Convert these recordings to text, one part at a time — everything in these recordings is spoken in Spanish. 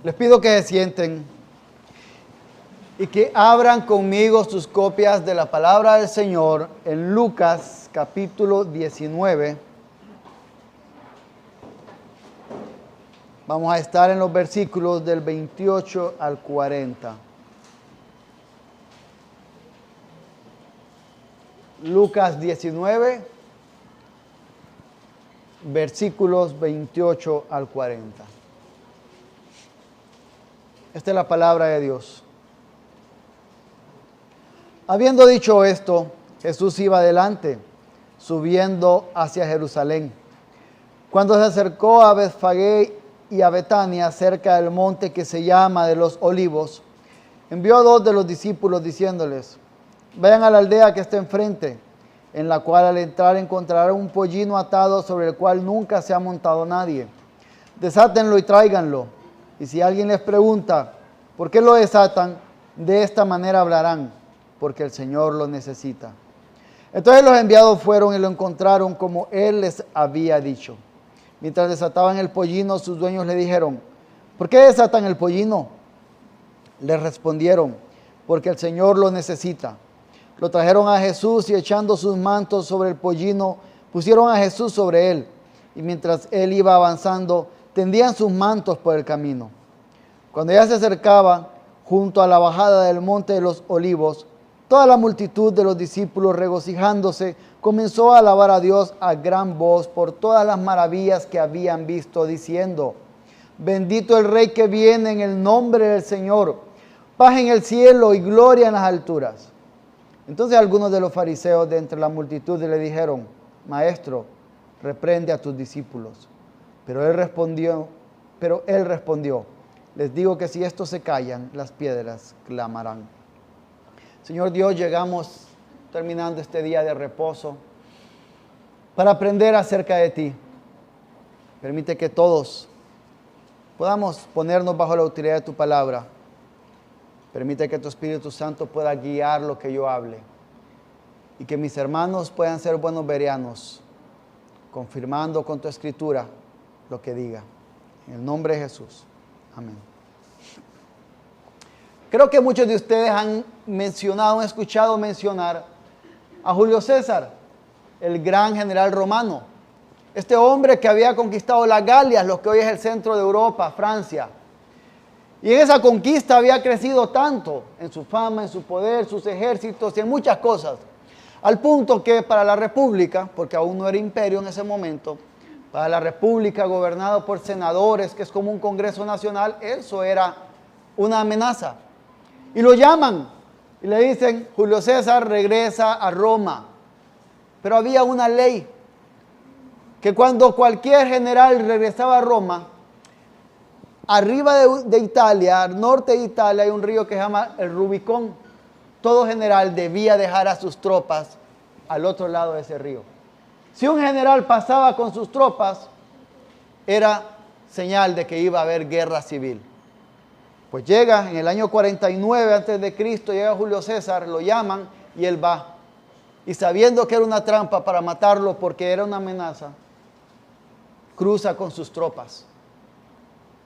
Les pido que se sienten y que abran conmigo sus copias de la palabra del Señor en Lucas capítulo 19. Vamos a estar en los versículos del 28 al 40. Lucas 19, versículos 28 al 40. Esta es la palabra de Dios. Habiendo dicho esto, Jesús iba adelante, subiendo hacia Jerusalén. Cuando se acercó a Betfagé y a Betania, cerca del monte que se llama de los Olivos, envió a 2 de los discípulos diciéndoles: vayan a la aldea que está enfrente, en la cual al entrar encontrarán un pollino atado sobre el cual nunca se ha montado nadie. Desátenlo y tráiganlo. Y si alguien les pregunta por qué lo desatan, de esta manera hablarán: porque el Señor lo necesita. Entonces los enviados fueron y lo encontraron como Él les había dicho. Mientras desataban el pollino, sus dueños le dijeron: ¿por qué desatan el pollino? Les respondieron: porque el Señor lo necesita. Lo trajeron a Jesús y echando sus mantos sobre el pollino, pusieron a Jesús sobre él. Y mientras él iba avanzando, tendían sus mantos por el camino. Cuando ya se acercaba junto a la bajada del monte de los Olivos, toda la multitud de los discípulos, regocijándose, comenzó a alabar a Dios a gran voz por todas las maravillas que habían visto, diciendo: bendito el Rey que viene en el nombre del Señor, paz en el cielo y gloria en las alturas. Entonces algunos de los fariseos de entre la multitud le dijeron: Maestro, reprende a tus discípulos. Pero él respondió, les digo que si estos se callan, las piedras clamarán. Señor Dios, llegamos terminando este día de reposo para aprender acerca de ti. Permite que todos podamos ponernos bajo la autoridad de tu palabra. Permite que tu Espíritu Santo pueda guiar lo que yo hable y que mis hermanos puedan ser buenos bereanos, confirmando con tu Escritura lo que diga. En el nombre de Jesús. Amén. Creo que muchos de ustedes han escuchado mencionar a Julio César, el gran general romano. Este hombre que había conquistado las Galias, lo que hoy es el centro de Europa, Francia. Y en esa conquista había crecido tanto en su fama, en su poder, sus ejércitos y en muchas cosas. Al punto que para la república, porque aún no era imperio en ese momento, para la república gobernado por senadores, que es como un congreso nacional, eso era una amenaza. Y lo llaman y le dicen: Julio César regresa a Roma. Pero había una ley que cuando cualquier general regresaba a Roma, arriba de Italia, al norte de Italia, hay un río que se llama el Rubicón. Todo general debía dejar a sus tropas al otro lado de ese río. Si un general pasaba con sus tropas, era señal de que iba a haber guerra civil. Pues llega en el año 49 a.C., llega Julio César, lo llaman y él va. Y sabiendo que era una trampa para matarlo porque era una amenaza, cruza con sus tropas.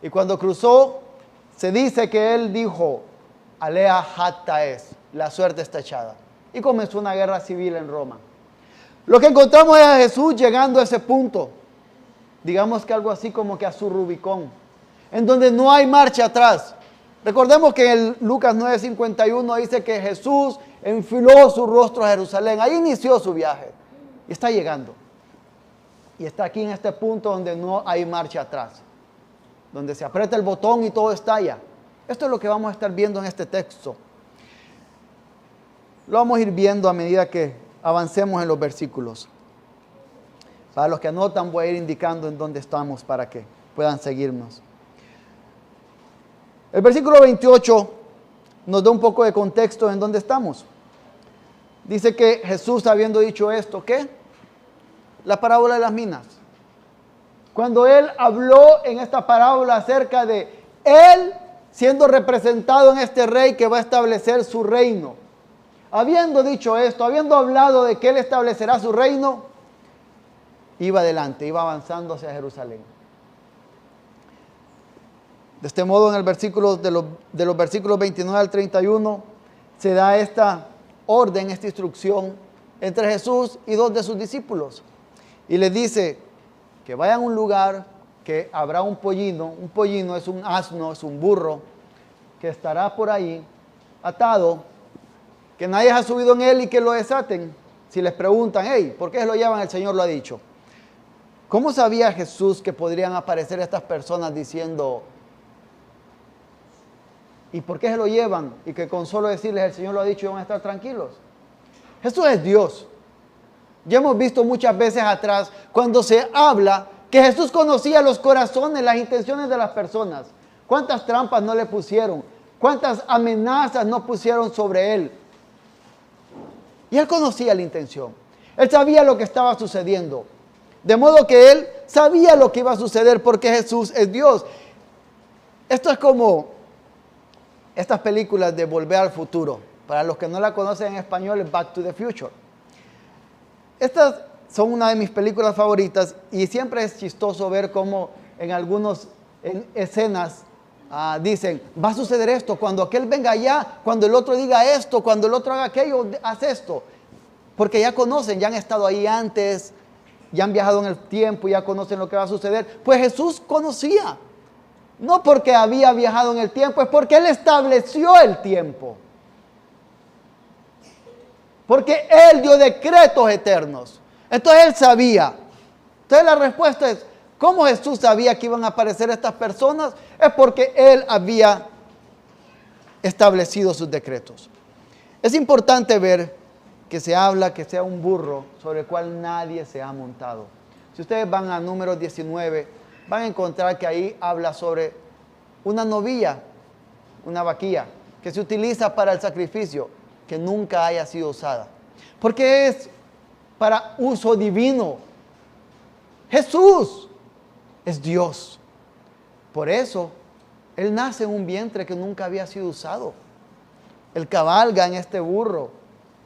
Y cuando cruzó, se dice que él dijo: alea jacta es, la suerte está echada. Y comenzó una guerra civil en Roma. Lo que encontramos es a Jesús llegando a ese punto, digamos que algo así como que a su Rubicón, en donde no hay marcha atrás. Recordemos que en Lucas 9:51 dice que Jesús enfiló su rostro a Jerusalén. Ahí inició su viaje y está llegando. Y está aquí en este punto donde no hay marcha atrás, donde se aprieta el botón y todo estalla. Esto es lo que vamos a estar viendo en este texto. Lo vamos a ir viendo a medida que avancemos en los versículos. Para los que anotan, voy a ir indicando en dónde estamos para que puedan seguirnos. El versículo 28 nos da un poco de contexto en dónde estamos. Dice que Jesús, habiendo dicho esto, ¿qué? La parábola de las minas. Cuando él habló en esta parábola acerca de él siendo representado en este rey que va a establecer su reino. Habiendo dicho esto, habiendo hablado de que él establecerá su reino, iba adelante, iba avanzando hacia Jerusalén. De este modo, en el versículo de los versículos 29 al 31, se da esta orden, esta instrucción entre Jesús y dos de sus discípulos. Y les dice que vayan a un lugar, que habrá un pollino es un asno, es un burro, que estará por ahí atado, que nadie ha subido en él y que lo desaten. Si les preguntan, hey, ¿por qué se lo llevan? El Señor lo ha dicho. ¿Cómo sabía Jesús que podrían aparecer estas personas diciendo, ¿y por qué se lo llevan? Y que con solo decirles, el Señor lo ha dicho, y van a estar tranquilos. Jesús es Dios. Ya hemos visto muchas veces atrás, cuando se habla, que Jesús conocía los corazones, las intenciones de las personas. ¿Cuántas trampas no le pusieron? ¿Cuántas amenazas no pusieron sobre él? Y él conocía la intención. Él sabía lo que estaba sucediendo. De modo que él sabía lo que iba a suceder porque Jesús es Dios. Esto es como estas películas de Volver al Futuro. Para los que no la conocen en español, es Back to the Future. Estas son una de mis películas favoritas y siempre es chistoso ver cómo en algunas escenas dicen, va a suceder esto, cuando aquel venga allá, cuando el otro diga esto, cuando el otro haga aquello, haz esto. Porque ya conocen, ya han estado ahí antes, ya han viajado en el tiempo, ya conocen lo que va a suceder. Pues Jesús conocía. No porque había viajado en el tiempo, es porque Él estableció el tiempo. Porque Él dio decretos eternos. Entonces Él sabía. Entonces la respuesta es, ¿cómo Jesús sabía que iban a aparecer estas personas? Es porque Él había establecido sus decretos. Es importante ver que se habla que sea un burro sobre el cual nadie se ha montado. Si ustedes van a Números 19, van a encontrar que ahí habla sobre una novilla, una vaquilla, que se utiliza para el sacrificio, que nunca haya sido usada. Porque es para uso divino. Jesús es Dios. Por eso, Él nace en un vientre que nunca había sido usado. Él cabalga en este burro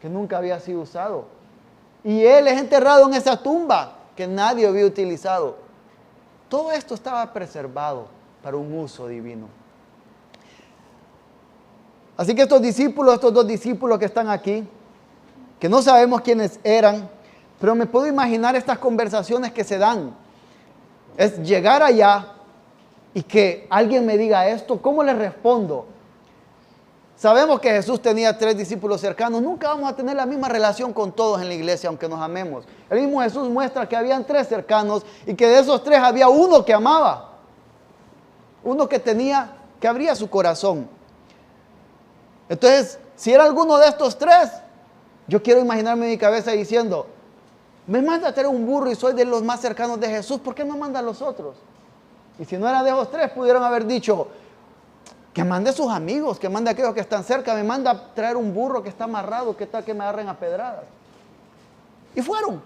que nunca había sido usado. Y Él es enterrado en esa tumba que nadie había utilizado. Todo esto estaba preservado para un uso divino. Así que estos dos discípulos que están aquí, que no sabemos quiénes eran, pero me puedo imaginar estas conversaciones que se dan. Es llegar allá y que alguien me diga esto, ¿cómo le respondo? Sabemos que Jesús tenía 3 discípulos cercanos. Nunca vamos a tener la misma relación con todos en la iglesia, aunque nos amemos. El mismo Jesús muestra que habían 3 cercanos y que de esos 3 había uno que amaba. Uno que abría su corazón. Entonces, si era alguno de estos 3, yo quiero imaginarme en mi cabeza diciendo, me manda a traer un burro y soy de los más cercanos de Jesús, ¿por qué no manda a los otros? Y si no era de esos 3, pudieron haber dicho, que mande a sus amigos, que mande a aquellos que están cerca, me manda a traer un burro que está amarrado, ¿qué tal que me agarren a pedradas? Y fueron.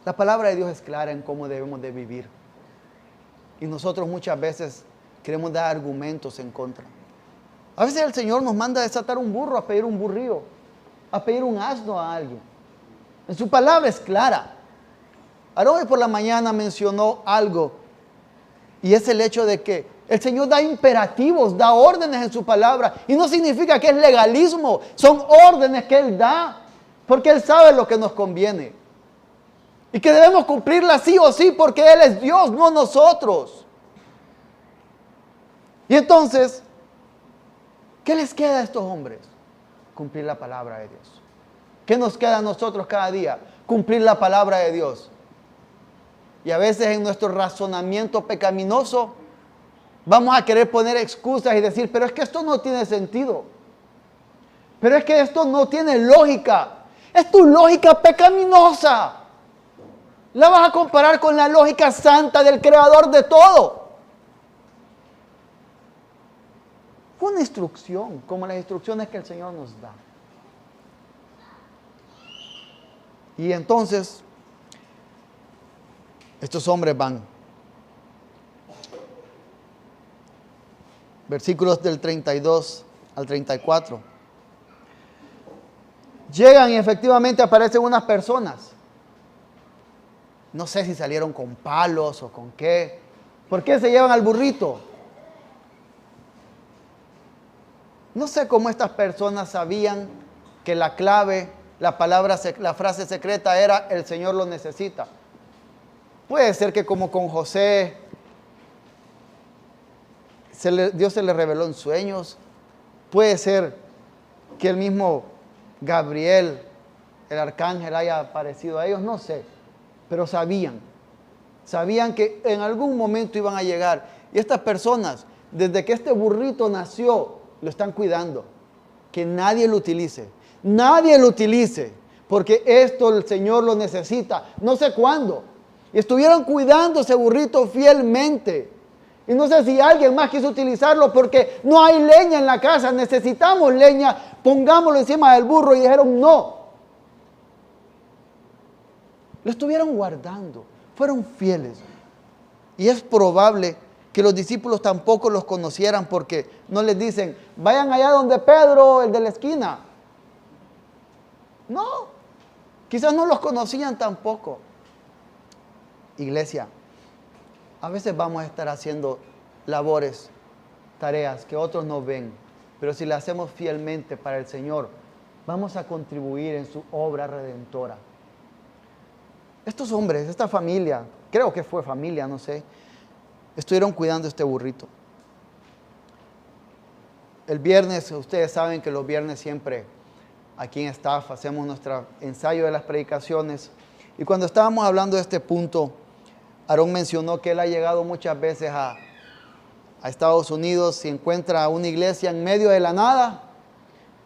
La palabra de Dios es clara en cómo debemos de vivir. Y nosotros muchas veces queremos dar argumentos en contra. A veces el Señor nos manda a desatar un burro, a pedir un burrío, a pedir un asno a alguien. En su palabra es clara. Ahora hoy por la mañana mencionó algo, y es el hecho de que el Señor da imperativos, da órdenes en su palabra, y no significa que es legalismo, son órdenes que Él da, porque Él sabe lo que nos conviene, y que debemos cumplirlas sí o sí, porque Él es Dios, no nosotros. Y entonces, ¿qué les queda a estos hombres? Cumplir la palabra de Dios. ¿Qué nos queda a nosotros cada día? Cumplir la palabra de Dios. Y a veces en nuestro razonamiento pecaminoso vamos a querer poner excusas y decir, pero es que esto no tiene sentido. Pero es que esto no tiene lógica. Es tu lógica pecaminosa. La vas a comparar con la lógica santa del Creador de todo. Una instrucción, como las instrucciones que el Señor nos da. Y entonces, estos hombres van. Versículos del 32 al 34. Llegan y efectivamente aparecen unas personas. No sé si salieron con palos o con qué. ¿Por qué se llevan al burrito? No sé cómo estas personas sabían que la clave, la frase secreta era el Señor lo necesita. Puede ser que como con José, Dios se le reveló en sueños. Puede ser que el mismo Gabriel, el arcángel, haya aparecido a ellos, no sé. Pero sabían que en algún momento iban a llegar. Y estas personas, desde que este burrito nació, lo están cuidando. Que nadie lo utilice. Nadie lo utilice. Porque esto el Señor lo necesita. No sé cuándo. Y estuvieron cuidando ese burrito fielmente. Y no sé si alguien más quiso utilizarlo porque no hay leña en la casa. Necesitamos leña. Pongámoslo encima del burro. Y dijeron no. Lo estuvieron guardando. Fueron fieles. Y es probable que los discípulos tampoco los conocieran porque no les dicen, vayan allá donde Pedro, el de la esquina. No, quizás no los conocían tampoco. Iglesia, a veces vamos a estar haciendo labores, tareas que otros no ven, pero si las hacemos fielmente para el Señor, vamos a contribuir en su obra redentora. Estos hombres, esta familia, creo que fue familia, no sé, estuvieron cuidando este burrito. El viernes, ustedes saben que los viernes siempre aquí en Staff hacemos nuestro ensayo de las predicaciones. Y cuando estábamos hablando de este punto, Aarón mencionó que él ha llegado muchas veces a Estados Unidos y encuentra una iglesia en medio de la nada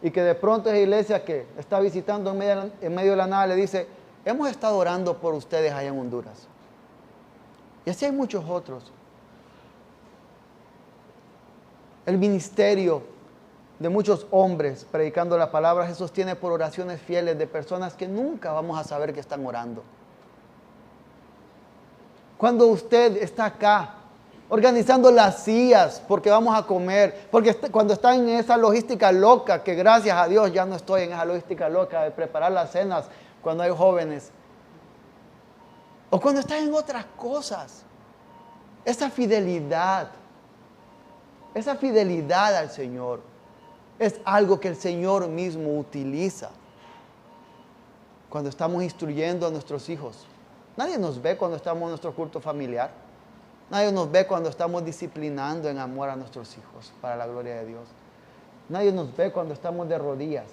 y que de pronto esa iglesia que está visitando en medio de la nada le dice, hemos estado orando por ustedes allá en Honduras. Y así hay muchos otros. El ministerio de muchos hombres predicando la palabra se sostiene por oraciones fieles de personas que nunca vamos a saber que están orando. Cuando usted está acá organizando las sillas porque vamos a comer, porque cuando está en esa logística loca, que gracias a Dios ya no estoy en esa logística loca de preparar las cenas cuando hay jóvenes, o cuando está en otras cosas, esa fidelidad al Señor es algo que el Señor mismo utiliza cuando estamos instruyendo a nuestros hijos. Nadie nos ve cuando estamos en nuestro culto familiar. Nadie nos ve cuando estamos disciplinando en amor a nuestros hijos para la gloria de Dios. Nadie nos ve cuando estamos de rodillas.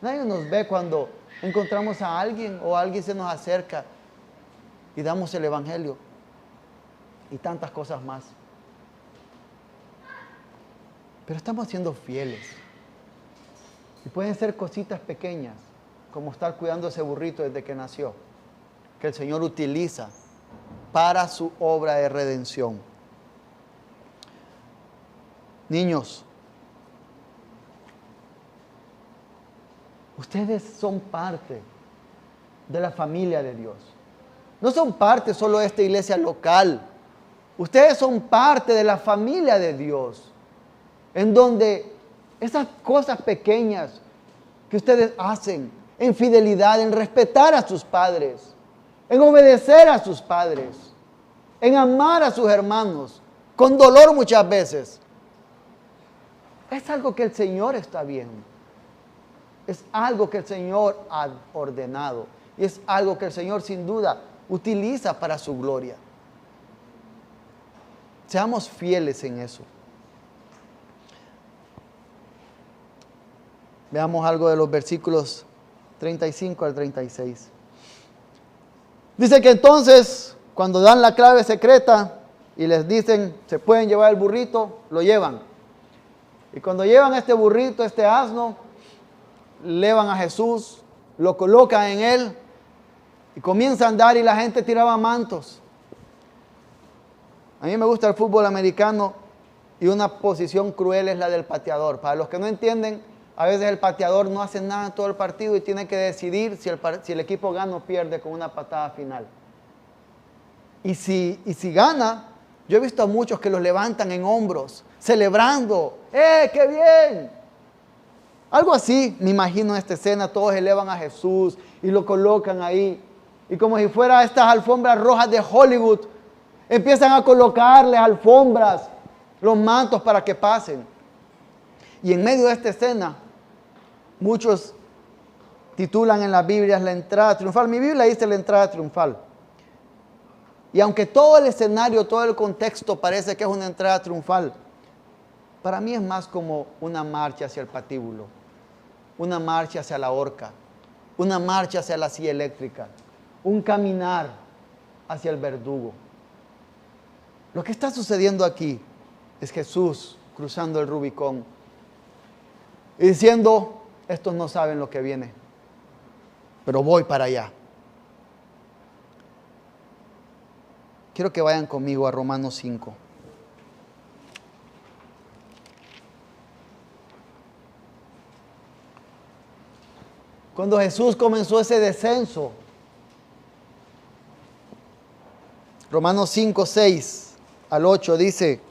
Nadie nos ve cuando encontramos a alguien o alguien se nos acerca y damos el evangelio y tantas cosas más. Pero estamos siendo fieles. Y pueden ser cositas pequeñas, como estar cuidando ese burrito desde que nació, que el Señor utiliza para su obra de redención. Niños, ustedes son parte de la familia de Dios. No son parte solo de esta iglesia local. Ustedes son parte de la familia de Dios, en donde esas cosas pequeñas que ustedes hacen en fidelidad, en respetar a sus padres, en obedecer a sus padres, en amar a sus hermanos, con dolor muchas veces, es algo que el Señor está viendo. Es algo que el Señor ha ordenado. Y es algo que el Señor sin duda utiliza para su gloria. Seamos fieles en eso. Veamos algo de los versículos 35 al 36. Dice que entonces, cuando dan la clave secreta y les dicen, se pueden llevar el burrito, lo llevan. Y cuando llevan este burrito, este asno, llevan a Jesús, lo colocan en él y comienza a andar y la gente tiraba mantos. A mí me gusta el fútbol americano y una posición cruel es la del pateador. Para los que no entienden, a veces el pateador no hace nada en todo el partido y tiene que decidir si el equipo gana o pierde con una patada final. Y si gana, yo he visto a muchos que los levantan en hombros, celebrando. ¡Qué bien! Algo así, me imagino esta escena, todos elevan a Jesús y lo colocan ahí. Y como si fuera estas alfombras rojas de Hollywood, Empiezan a colocarles alfombras, los mantos para que pasen. Y en medio de esta escena, muchos titulan en las Biblias la entrada triunfal. Mi Biblia dice la entrada triunfal. Y aunque todo el escenario, todo el contexto parece que es una entrada triunfal, para mí es más como una marcha hacia el patíbulo, una marcha hacia la horca, una marcha hacia la silla eléctrica, un caminar hacia el verdugo. Lo que está sucediendo aquí es Jesús cruzando el Rubicón y diciendo, estos no saben lo que viene, pero voy para allá. Quiero que vayan conmigo a Romanos 5. Cuando Jesús comenzó ese descenso, Romanos 5, 6 al 8 dice,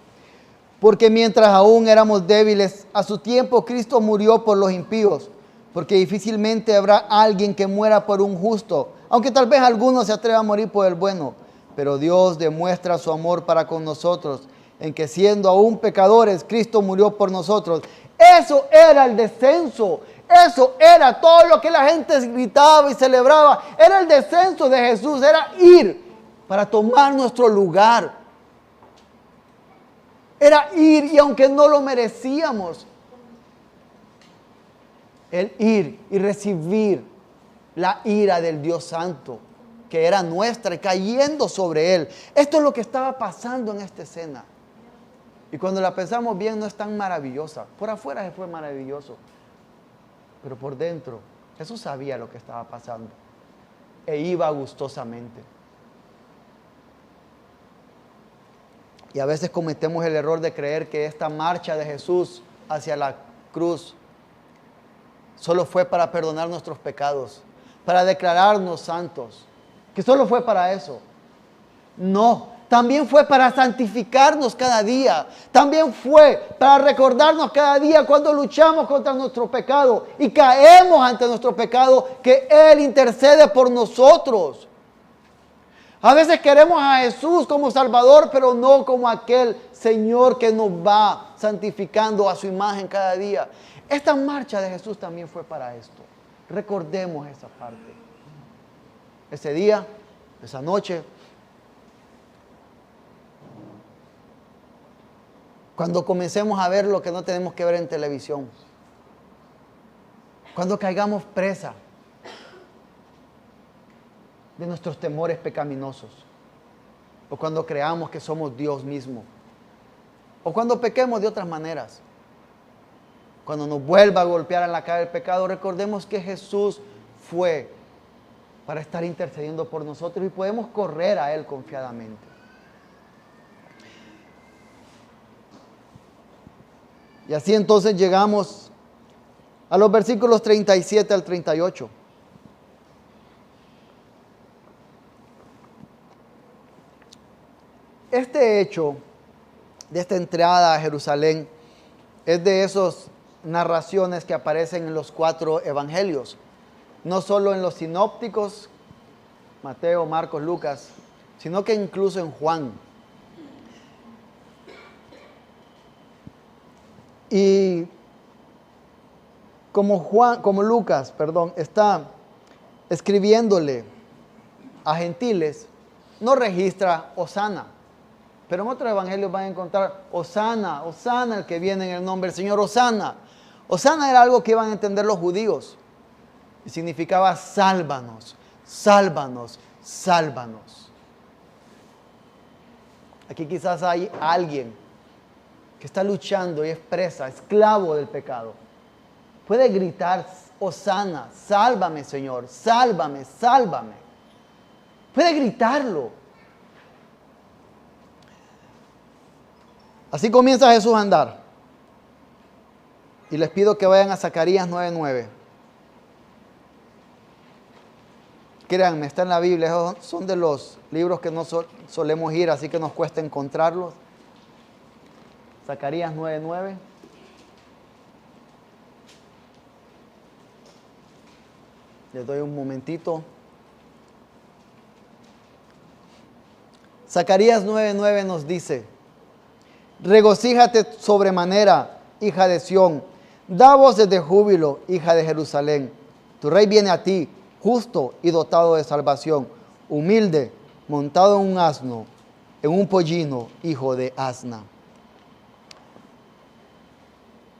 porque mientras aún éramos débiles, a su tiempo Cristo murió por los impíos, porque difícilmente habrá alguien que muera por un justo, aunque tal vez alguno se atreva a morir por el bueno. Pero Dios demuestra su amor para con nosotros, en que siendo aún pecadores, Cristo murió por nosotros. Eso era el descenso. Eso era todo lo que la gente gritaba y celebraba. Era el descenso de Jesús. Era ir para tomar nuestro lugar. Era ir y aunque no lo merecíamos, el ir y recibir la ira del Dios Santo, que era nuestra, cayendo sobre Él. Esto es lo que estaba pasando en esta escena. Y cuando la pensamos bien, no es tan maravillosa. Por afuera se fue maravilloso, pero por dentro, Jesús sabía lo que estaba pasando e iba gustosamente. Y a veces cometemos el error de creer que esta marcha de Jesús hacia la cruz solo fue para perdonar nuestros pecados, para declararnos santos, que solo fue para eso. No, también fue para santificarnos cada día. También fue para recordarnos cada día cuando luchamos contra nuestro pecado y caemos ante nuestro pecado, que Él intercede por nosotros. A veces queremos a Jesús como Salvador, pero no como aquel Señor que nos va santificando a su imagen cada día. Esta marcha de Jesús también fue para esto. Recordemos esa parte. Ese día, esa noche, cuando comencemos a ver lo que no tenemos que ver en televisión, cuando caigamos presa de nuestros temores pecaminosos, o cuando creamos que somos Dios mismo, o cuando pequemos de otras maneras, cuando nos vuelva a golpear en la cara el pecado, recordemos que Jesús fue para estar intercediendo por nosotros y podemos correr a Él confiadamente. Y así entonces llegamos a los versículos 37 al 38. Este hecho de esta entrada a Jerusalén es de esas narraciones que aparecen en los 4 evangelios. No solo en los sinópticos, Mateo, Marcos, Lucas, sino que incluso en Juan. Y como Lucas, está escribiéndole a gentiles, no registra Hosana. Pero en otros evangelios van a encontrar Hosana, Hosana, el que viene en el nombre del Señor, Hosana. Hosana era algo que iban a entender los judíos. Y significaba sálvanos, sálvanos, sálvanos. Aquí quizás hay alguien que está luchando y es presa, esclavo del pecado. Puede gritar, Hosana, sálvame Señor, sálvame, sálvame. Puede gritarlo. Así comienza Jesús a andar. Y les pido que vayan a Zacarías 9:9. Créanme, está en la Biblia. Esos son de los libros que no solemos ir, así que nos cuesta encontrarlos. Zacarías 9:9. Les doy un momentito. Zacarías 9:9 nos dice: regocíjate sobremanera, hija de Sión, da voces de júbilo, hija de Jerusalén. Tu rey viene a ti, justo y dotado de salvación, humilde, montado en un asno, en un pollino, hijo de asna.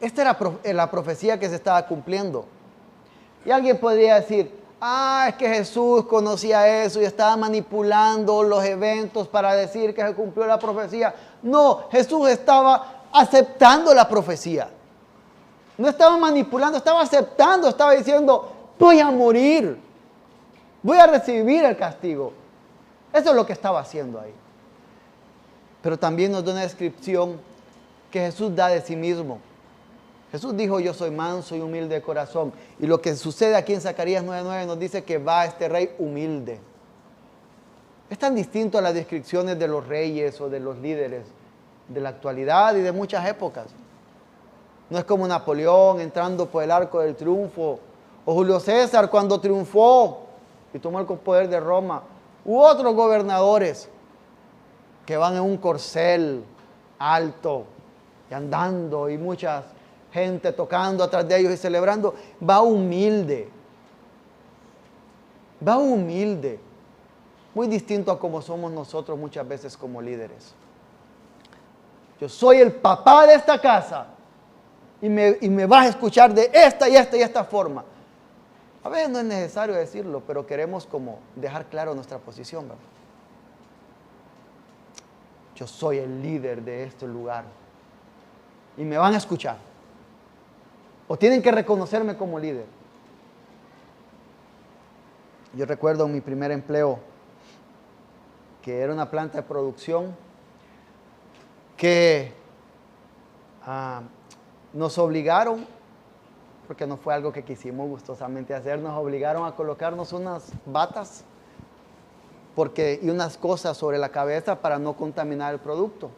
Esta era la profecía que se estaba cumpliendo. Y alguien podría decir: es que Jesús conocía eso y estaba manipulando los eventos para decir que se cumplió la profecía. No, Jesús estaba aceptando la profecía. No estaba manipulando, estaba aceptando, estaba diciendo: voy a morir, voy a recibir el castigo. Eso es lo que estaba haciendo ahí. Pero también nos da una descripción que Jesús da de sí mismo. Jesús dijo: yo soy manso y humilde de corazón. Y lo que sucede aquí en Zacarías 9:9 nos dice que va este rey humilde. Es tan distinto a las descripciones de los reyes o de los líderes de la actualidad y de muchas épocas. No es como Napoleón entrando por el arco del triunfo, o Julio César cuando triunfó y tomó el poder de Roma, u otros gobernadores que van en un corcel alto y andando y muchas gente tocando atrás de ellos y celebrando. Va humilde. Va humilde. Muy distinto a como somos nosotros muchas veces como líderes. Yo soy el papá de esta casa y me vas a escuchar de esta y esta y esta forma. A veces no es necesario decirlo, pero queremos como dejar claro nuestra posición, ¿verdad? Yo soy el líder de este lugar y me van a escuchar. O tienen que reconocerme como líder. Yo recuerdo mi primer empleo, que era una planta de producción, que nos obligaron, porque no fue algo que quisimos gustosamente hacer, nos obligaron a colocarnos unas batas y unas cosas sobre la cabeza para no contaminar el producto.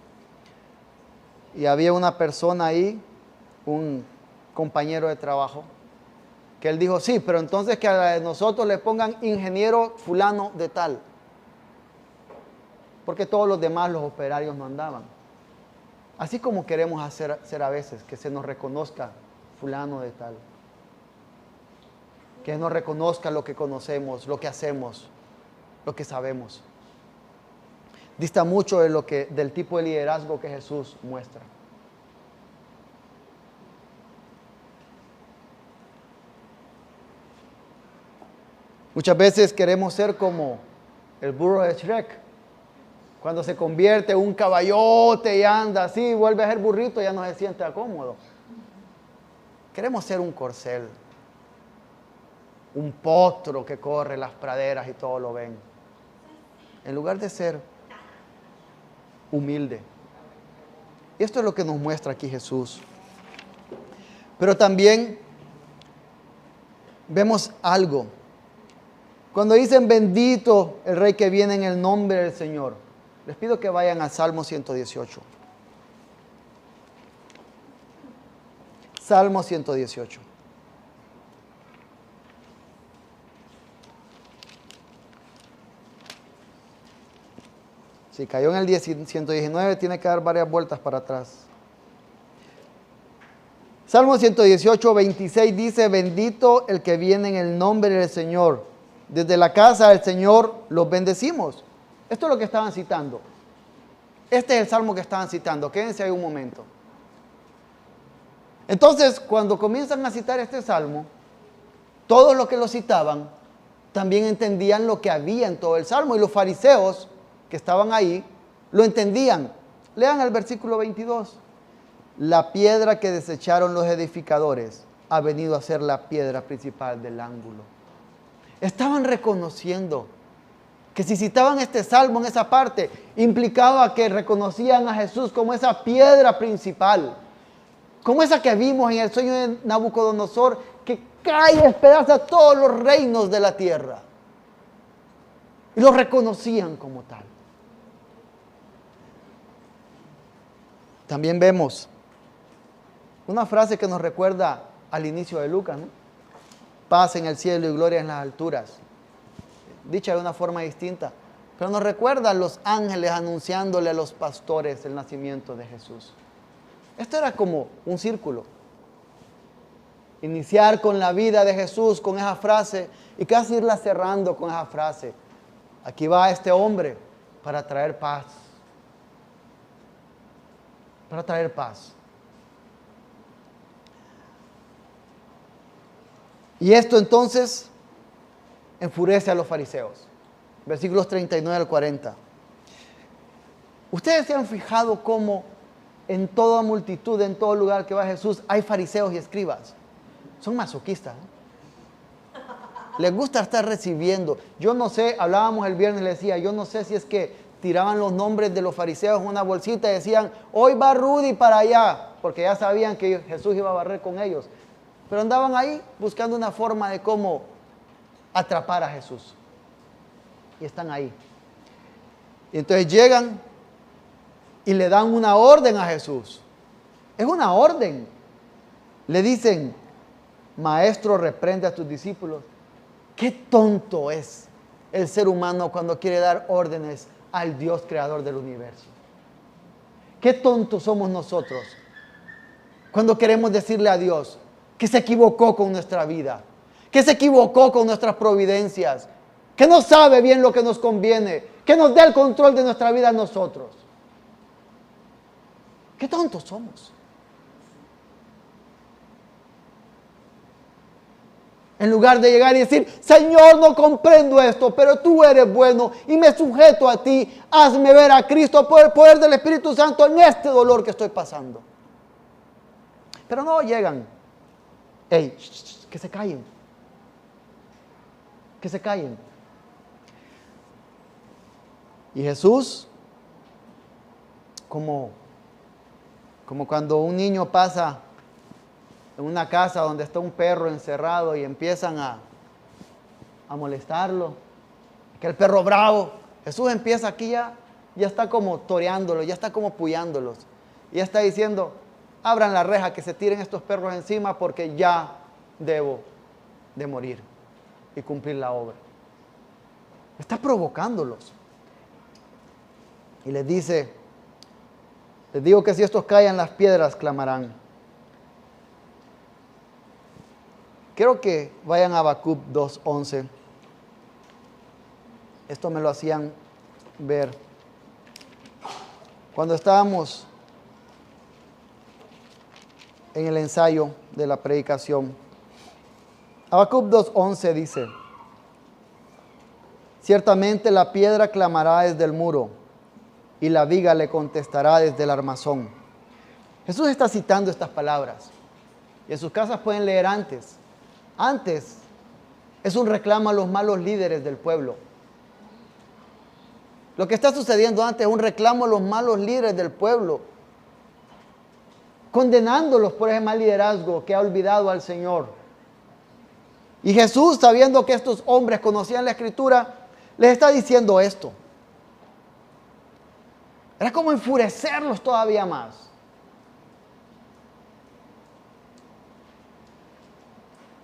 Y había una persona ahí, un compañero de trabajo, que él dijo: sí, pero entonces que a nosotros le pongan ingeniero fulano de tal, porque todos los demás, los operarios, no andaban. Así como queremos hacer a veces, que se nos reconozca fulano de tal, que nos reconozca lo que conocemos, lo que hacemos, lo que sabemos. Dista mucho del tipo de liderazgo que Jesús muestra. Muchas veces queremos ser como el burro de Shrek, cuando se convierte en un caballote y anda así, vuelve a ser burrito y ya no se siente cómodo. Queremos ser un corcel, un potro que corre las praderas y todo lo ven, en lugar de ser humilde. Y esto es lo que nos muestra aquí Jesús. Pero también vemos algo. Cuando dicen bendito el rey que viene en el nombre del Señor, les pido que vayan al Salmo 118. Salmo 118. Si cayó en el 119, tiene que dar varias vueltas para atrás. Salmo 118, 26 dice: bendito el que viene en el nombre del Señor. Desde la casa del Señor los bendecimos. Esto es lo que estaban citando. Este es el salmo que estaban citando. Quédense ahí un momento. Entonces, cuando comienzan a citar este salmo, todos los que lo citaban también entendían lo que había en todo el salmo. Y los fariseos que estaban ahí lo entendían. Lean el versículo 22. La piedra que desecharon los edificadores ha venido a ser la piedra principal del ángulo. Estaban reconociendo que si citaban este salmo en esa parte, implicaba que reconocían a Jesús como esa piedra principal, como esa que vimos en el sueño de Nabucodonosor, que cae y despedaza todos los reinos de la tierra. Y lo reconocían como tal. También vemos una frase que nos recuerda al inicio de Lucas, ¿no? Paz en el cielo y gloria en las alturas. Dicha de una forma distinta, Pero nos recuerdan los ángeles anunciándole a los pastores el nacimiento de Jesús. Esto era como un círculo. Iniciar con la vida de Jesús, con esa frase, y casi irla cerrando con esa frase. Aquí va este hombre para traer paz. Para traer paz. Y esto entonces enfurece a los fariseos. Versículos 39 al 40. Ustedes se han fijado cómo en toda multitud, en todo lugar que va Jesús, hay fariseos y escribas. Son masoquistas, ¿no? Les gusta estar recibiendo. Yo no sé, hablábamos el viernes, le decía, yo no sé si es que tiraban los nombres de los fariseos en una bolsita y decían, hoy va Rudy para allá, porque ya sabían que Jesús iba a barrer con ellos. Pero andaban ahí buscando una forma de cómo atrapar a Jesús. Y están ahí. Y entonces llegan y le dan una orden a Jesús. Es una orden. Le dicen, maestro, reprende a tus discípulos. Qué tonto es el ser humano cuando quiere dar órdenes al Dios creador del universo. Qué tontos somos nosotros cuando queremos decirle a Dios que se equivocó con nuestra vida, que se equivocó con nuestras providencias, que no sabe bien lo que nos conviene, que nos dé el control de nuestra vida a nosotros. Qué tontos somos. En lugar de llegar y decir, Señor, no comprendo esto, pero tú eres bueno y me sujeto a ti, hazme ver a Cristo por el poder del Espíritu Santo en este dolor que estoy pasando. Pero no llegan. Ey, que se callen. Que se callen. Y Jesús, como cuando un niño pasa en una casa donde está un perro encerrado y empiezan a molestarlo, que el perro bravo, Jesús empieza aquí ya está como toreándolo, ya está como puyándolos, y ya está diciendo, abran la reja, que se tiren estos perros encima porque ya debo de morir y cumplir la obra. Está provocándolos. Y les dice, les digo que si estos callan, las piedras clamarán. Quiero que vayan a Habacuc 2:11. Esto me lo hacían ver cuando estábamos en el ensayo de la predicación. Habacuc 2:11 dice, ciertamente la piedra clamará desde el muro y la viga le contestará desde el armazón. Jesús está citando estas palabras. Y en sus casas pueden leer antes. Antes es un reclamo a los malos líderes del pueblo. Lo que está sucediendo antes es un reclamo a los malos líderes del pueblo, condenándolos por ese mal liderazgo que ha olvidado al Señor. Y Jesús, sabiendo que estos hombres conocían la Escritura, les está diciendo esto. Era como enfurecerlos todavía más.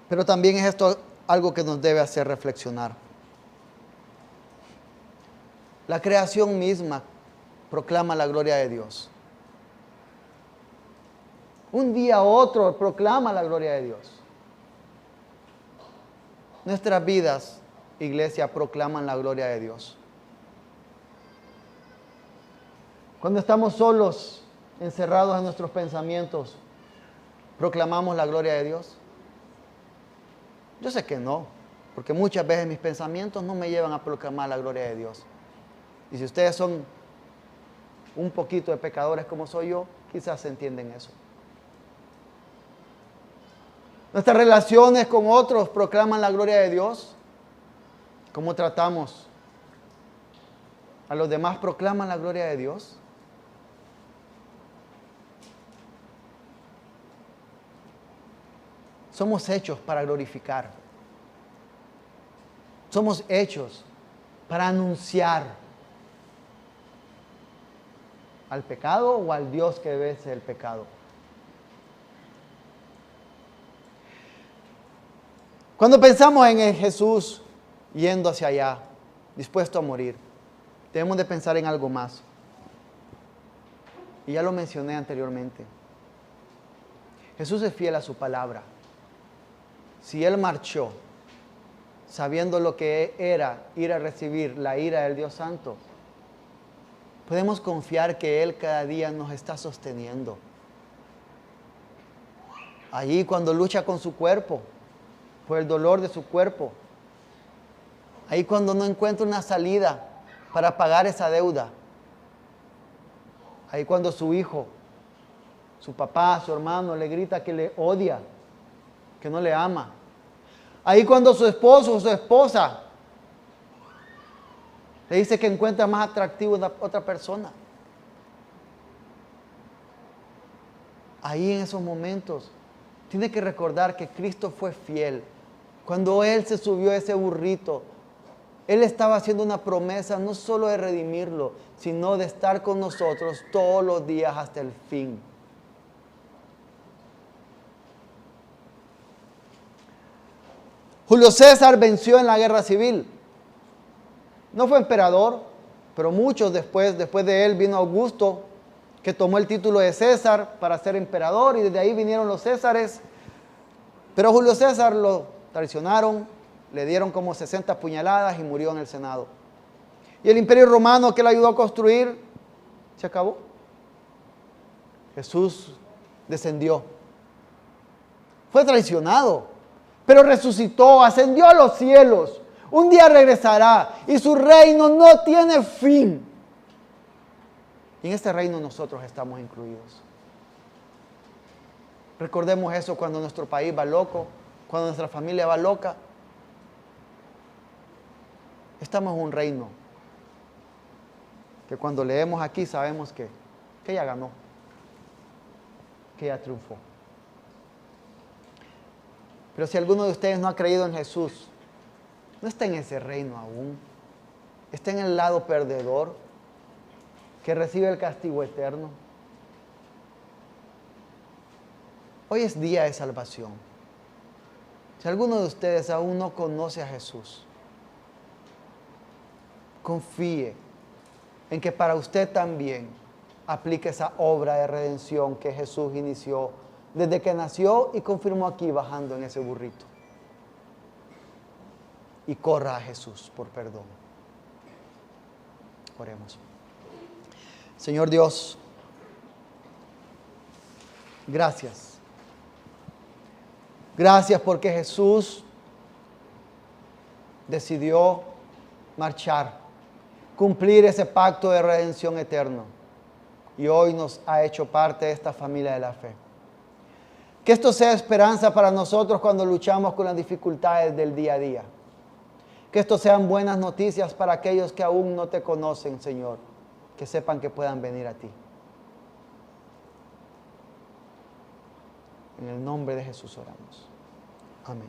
Pero también es esto algo que nos debe hacer reflexionar. La creación misma proclama la gloria de Dios. Un día u otro proclama la gloria de Dios. Nuestras vidas, iglesia, proclaman la gloria de Dios. Cuando estamos solos, encerrados en nuestros pensamientos, ¿proclamamos la gloria de Dios? Yo sé que no, porque muchas veces mis pensamientos no me llevan a proclamar la gloria de Dios. Y si ustedes son un poquito de pecadores como soy yo, quizás entienden eso. Nuestras relaciones con otros proclaman la gloria de Dios. ¿Cómo tratamos a los demás proclaman la gloria de Dios? Somos hechos para glorificar. Somos hechos para anunciar al pecado o al Dios que vence el pecado. Cuando pensamos en Jesús yendo hacia allá, dispuesto a morir, debemos de pensar en algo más. Y ya lo mencioné anteriormente. Jesús es fiel a su palabra. Si Él marchó sabiendo lo que era ir a recibir la ira del Dios Santo, podemos confiar que Él cada día nos está sosteniendo. Allí cuando lucha con su cuerpo, por el dolor de su cuerpo. Ahí cuando no encuentra una salida para pagar esa deuda. Ahí cuando su hijo, su papá, su hermano le grita que le odia, que no le ama. Ahí cuando su esposo o su esposa le dice que encuentra más atractivo a otra persona. Ahí en esos momentos tiene que recordar que Cristo fue fiel. Cuando Él se subió a ese burrito, Él estaba haciendo una promesa no solo de redimirlo, sino de estar con nosotros todos los días hasta el fin. Julio César venció en la guerra civil. No fue emperador, pero muchos después de él vino Augusto, que tomó el título de César para ser emperador, y desde ahí vinieron los Césares. Pero Julio César lo traicionaron, le dieron como 60 puñaladas y murió en el Senado. Y el imperio romano que él ayudó a construir se acabó. Jesús descendió. Fue traicionado, pero resucitó, ascendió a los cielos. Un día regresará y su reino no tiene fin. Y en este reino nosotros estamos incluidos. Recordemos eso cuando nuestro país va loco, cuando nuestra familia va loca. Estamos en un reino que cuando leemos aquí sabemos que ya ganó, que ya triunfó. Pero si alguno de ustedes no ha creído en Jesús, no está en ese reino aún. Está en el lado perdedor, que recibe el castigo eterno. Hoy es día de salvación. Si alguno de ustedes aún no conoce a Jesús, confíe en que para usted también aplique esa obra de redención que Jesús inició desde que nació y confirmó aquí bajando en ese burrito. Y corra a Jesús por perdón. Oremos. Señor Dios, gracias. Gracias porque Jesús decidió marchar, cumplir ese pacto de redención eterno. Y hoy nos ha hecho parte de esta familia de la fe. Que esto sea esperanza para nosotros cuando luchamos con las dificultades del día a día. Que esto sean buenas noticias para aquellos que aún no te conocen, Señor. Que sepan que puedan venir a ti. En el nombre de Jesús oramos. Amén.